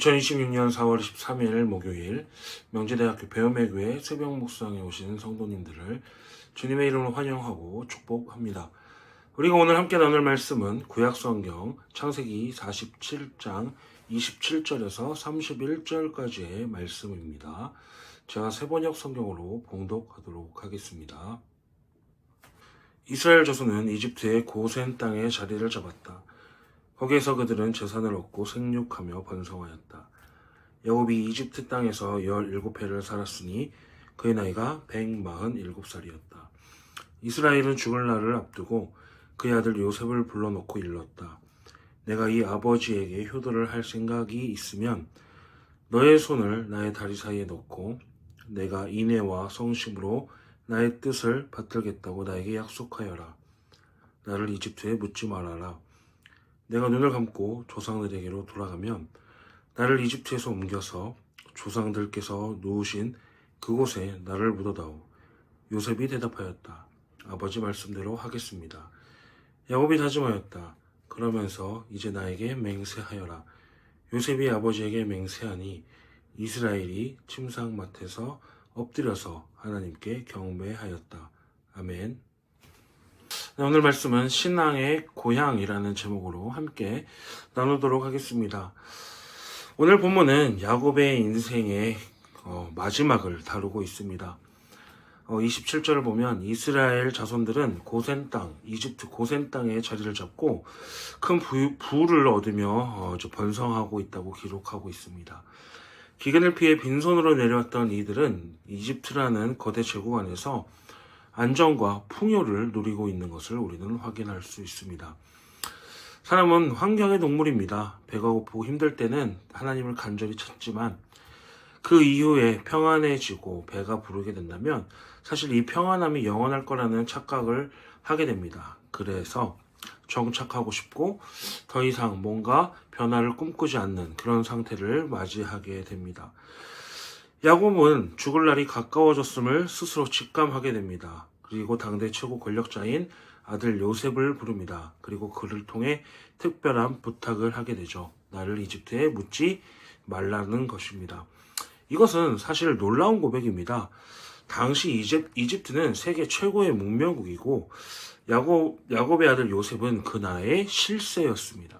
(2026년 4월 23일) 목요일 명제대학교 배움의교회 새벽 묵상에 오신 성도님들을 주님의 이름으로 환영하고 축복합니다. 우리가 오늘 함께 나눌 말씀은 구약성경 창세기 47장 27절에서 31절까지의 말씀입니다. 제가 세번역 성경으로 봉독하도록 하겠습니다. 이스라엘 자손은 이집트의 고센 땅에 자리를 잡았다. 거기에서 그들은 재산을 얻고 생육하며 번성하였다. 야곱이 이집트 땅에서 17해를 살았으니 그의 나이가 147살이었다. 이스라엘은 죽을 날을 앞두고 그의 아들 요셉을 불러놓고 일렀다. 내가 이 아버지에게 효도를 할 생각이 있으면 너의 손을 나의 다리 사이에 넣고 내가 인애와 성심으로 나의 뜻을 받들겠다고 나에게 약속하여라. 나를 이집트에 묻지 말아라. 내가 눈을 감고 조상들에게로 돌아가면 나를 이집트에서 옮겨서 조상들께서 누우신 그곳에 나를 묻어다오. 요셉이 대답하였다. 아버지 말씀대로 하겠습니다. 야곱이 다짐하였다. 그러면서 이제 나에게 맹세하여라. 요셉이 아버지에게 맹세하니 이스라엘이 침상맡에서 엎드려서 하나님께 경배하였다. 아멘. 오늘 말씀은 신앙의 고향이라는 제목으로 함께 나누도록 하겠습니다. 오늘 본문은 야곱의 인생의 마지막을 다루고 있습니다. 27절을 보면 이스라엘 자손들은 고센 땅, 이집트 고센 땅에 자리를 잡고 큰 부를 얻으며 번성하고 있다고 기록하고 있습니다. 기근을 피해 빈손으로 내려왔던 이들은 이집트라는 거대 제국 안에서 안정과 풍요를 누리고 있는 것을 우리는 확인할 수 있습니다. 사람은 환경의 동물입니다. 배가 고프고 힘들 때는 하나님을 간절히 찾지만 그 이후에 평안해지고 배가 부르게 된다면 사실 이 평안함이 영원할 거라는 착각을 하게 됩니다. 그래서 정착하고 싶고 더 이상 뭔가 변화를 꿈꾸지 않는 그런 상태를 맞이하게 됩니다. 야곱은 죽을 날이 가까워졌음을 스스로 직감하게 됩니다. 그리고 당대 최고 권력자인 아들 요셉을 부릅니다. 그리고 그를 통해 특별한 부탁을 하게 되죠. 나를 이집트에 묻지 말라는 것입니다. 이것은 사실 놀라운 고백입니다. 당시 이집트는 세계 최고의 문명국이고 야곱의 아들 요셉은 그 나라의 실세였습니다.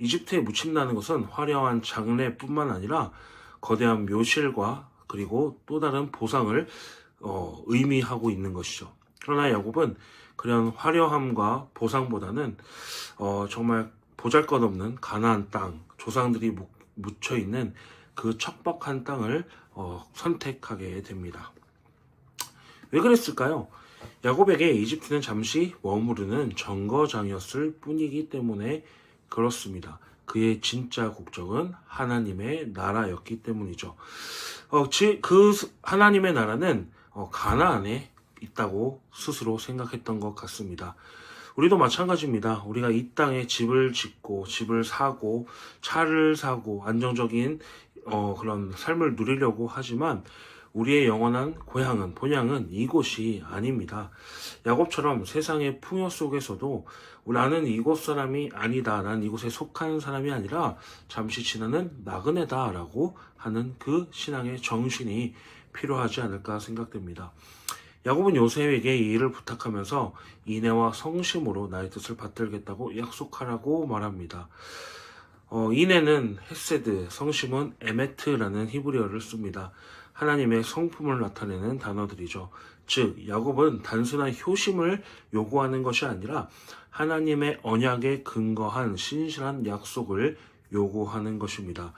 이집트에 묻힌다는 것은 화려한 장례뿐만 아니라 거대한 묘실과 그리고 또 다른 보상을 의미하고 있는 것이죠. 그러나 야곱은 그런 화려함과 보상보다는 정말 보잘것없는 가나안 땅, 조상들이 묻혀있는 그 척박한 땅을 선택하게 됩니다. 왜 그랬을까요? 야곱에게 이집트는 잠시 머무르는 정거장이었을 뿐이기 때문에 그렇습니다. 그의 진짜 국적은 하나님의 나라였기 때문이죠. 그 하나님의 나라는 가나안에 있다고 스스로 생각했던 것 같습니다. 우리도 마찬가지입니다. 우리가 이 땅에 집을 짓고 집을 사고 차를 사고 안정적인 그런 삶을 누리려고 하지만 우리의 영원한 고향은 본향은 이곳이 아닙니다. 야곱처럼 세상의 풍요 속에서도 나는 이곳 사람이 아니다. 난 이곳에 속한 사람이 아니라 잠시 지나는 나그네다 라고 하는 그 신앙의 정신이 필요하지 않을까 생각됩니다. 야곱은 요셉에게 이 일을 부탁하면서 인애와 성심으로 나의 뜻을 받들겠다고 약속하라고 말합니다. 인애는 헤세드, 성심은 에메트라는 히브리어를 씁니다. 하나님의 성품을 나타내는 단어들이죠. 즉 야곱은 단순한 효심을 요구하는 것이 아니라 하나님의 언약에 근거한 신실한 약속을 요구하는 것입니다.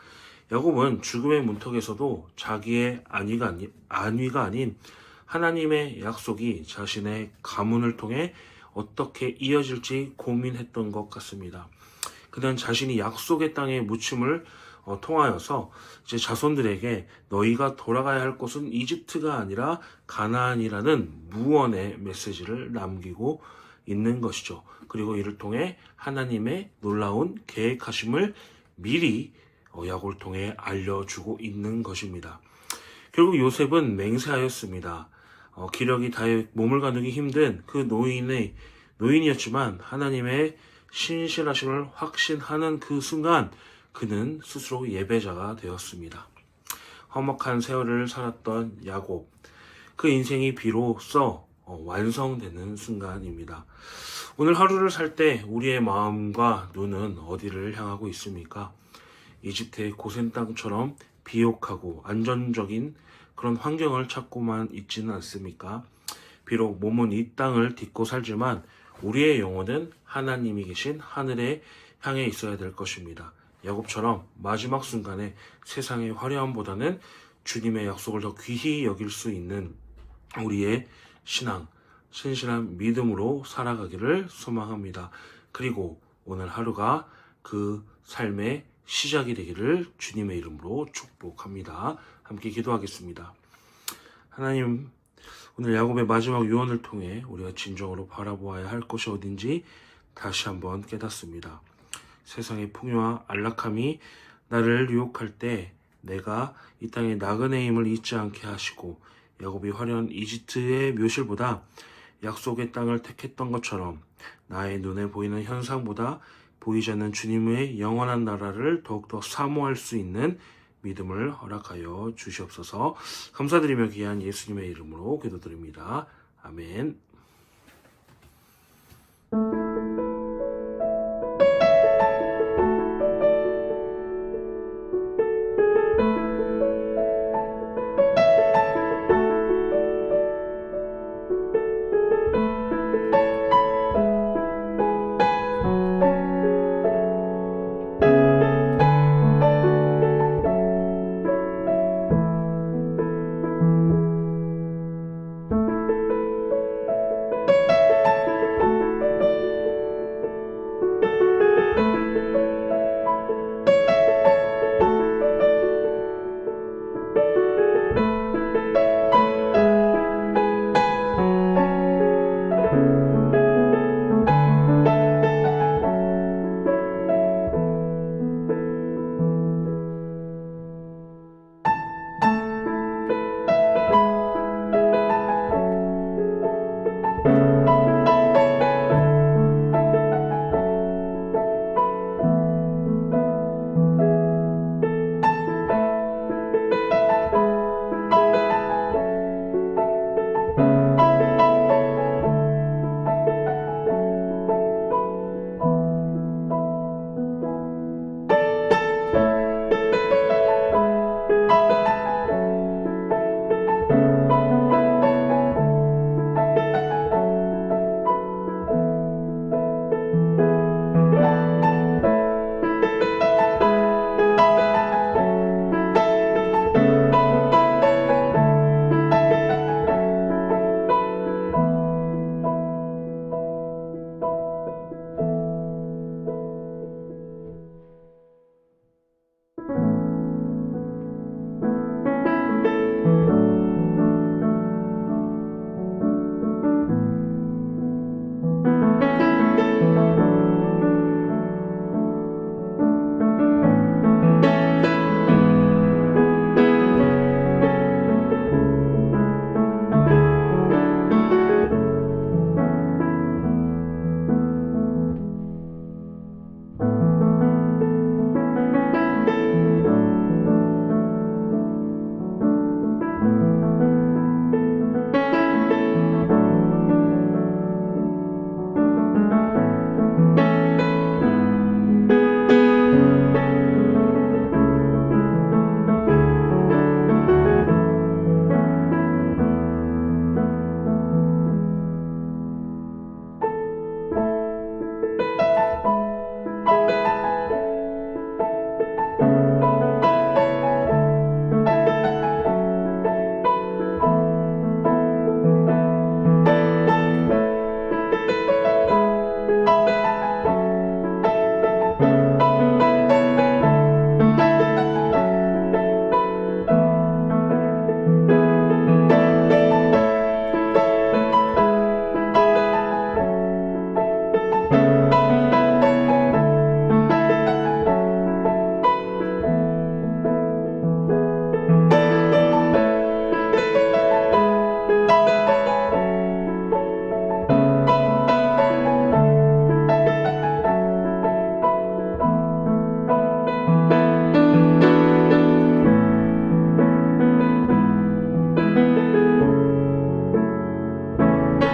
야곱은 죽음의 문턱에서도 자기의 안위가 아닌 하나님의 약속이 자신의 가문을 통해 어떻게 이어질지 고민했던 것 같습니다. 그는 자신이 약속의 땅에 묻힘을 통하여서 이제 자손들에게 너희가 돌아가야 할 곳은 이집트가 아니라 가나안이라는 무언의 메시지를 남기고 있는 것이죠. 그리고 이를 통해 하나님의 놀라운 계획하심을 미리 야곱을 통해 알려주고 있는 것입니다. 결국 요셉은 맹세하였습니다. 기력이 다해 몸을 가누기 힘든 그 노인이었지만 하나님의 신실하심을 확신하는 그 순간 그는 스스로 예배자가 되었습니다. 험악한 세월을 살았던 야곱, 그 인생이 비로소 완성되는 순간입니다. 오늘 하루를 살 때 우리의 마음과 눈은 어디를 향하고 있습니까? 이집트의 고센 땅처럼 비옥하고 안전적인 그런 환경을 찾고만 있지는 않습니까? 비록 몸은 이 땅을 딛고 살지만 우리의 영혼은 하나님이 계신 하늘에 향해 있어야 될 것입니다. 야곱처럼 마지막 순간에 세상의 화려함보다는 주님의 약속을 더 귀히 여길 수 있는 우리의 신앙, 신실한 믿음으로 살아가기를 소망합니다. 그리고 오늘 하루가 그 삶의 시작이 되기를 주님의 이름으로 축복합니다. 함께 기도하겠습니다. 하나님, 오늘 야곱의 마지막 유언을 통해 우리가 진정으로 바라보아야 할 것이 어딘지 다시 한번 깨닫습니다. 세상의 풍요와 안락함이 나를 유혹할 때 내가 이 땅의 나그네의 힘을 잊지 않게 하시고 야곱이 화려한 이집트의 묘실보다 약속의 땅을 택했던 것처럼 나의 눈에 보이는 현상보다 보이지 않는 주님의 영원한 나라를 더욱더 사모할 수 있는 믿음을 허락하여 주시옵소서. 감사드리며 귀한 예수님의 이름으로 기도드립니다. 아멘.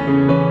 주세요.